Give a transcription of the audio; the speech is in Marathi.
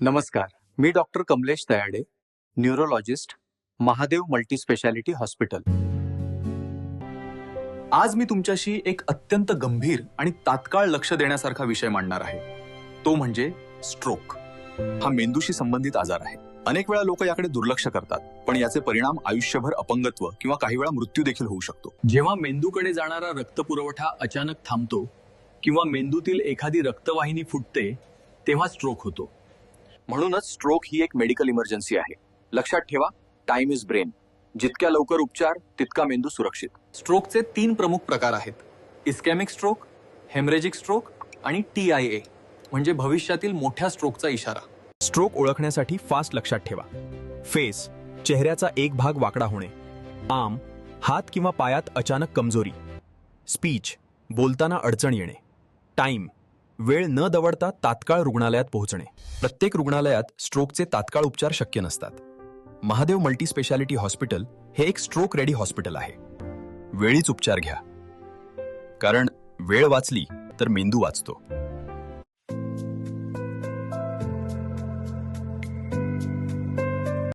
नमस्कार, मी doctor Kamlesh Tayade, neurologist, Mahadev multispeciality hospital. आज मी तुमच्याशी एक अत्यंत गंभीर आणि तात्काळ लक्ष देण्यासारखा विषय मांडणार आहे. तो म्हणजे स्ट्रोक. हा मेंदूशी संबंधित आजार आहे. अनेक वेळा लोक याकडे दुर्लक्ष करतात, पण याचे परिणाम आयुष्यभर अपंगत्व किंवा काही वेळा मृत्यू देखील होऊ शकतो. जेव्हा मेंदूकडे जाणारा रक्तपुरवठा अचानक थांबतो किंवा मेंदूतील एखादी रक्तवाहिनी फुटते, तेव्हा स्ट्रोक होतो. म्हणूनच स्ट्रोक ही एक मेडिकल इमर्जन्सी आहे. लक्षात ठेवा, टाइम इज ब्रेन. जितक्या लवकर उपचार तितका मेंदू सुरक्षित. स्ट्रोकचे 3 प्रमुख प्रकार आहेत: इस्कॅमिक स्ट्रोक, हेमरेजिक स्ट्रोक आणि TIA म्हणजे भविष्यातील मोठ्या स्ट्रोकचा इशारा. स्ट्रोक ओळखण्यासाठी फास्ट लक्षात ठेवा. फेस, चेहऱ्याचा एक भाग वाकडा होणे. आर्म, हात किंवा पायात अचानक कमजोरी. स्पीच, बोलताना अडचण येणे. टाइम, वेळ न दवडता तात्काळ रुग्णालयात पोहोचणे. प्रत्येक रुग्णालयात स्ट्रोकचे तात्काळ उपचार शक्य नसतात. महादेव मल्टीस्पेशालिटी हॉस्पिटल हे एक स्ट्रोक रेडी हॉस्पिटल आहे. वेळीच उपचार घ्या, कारण वेळ वाचली तर मेंदू वाचतो.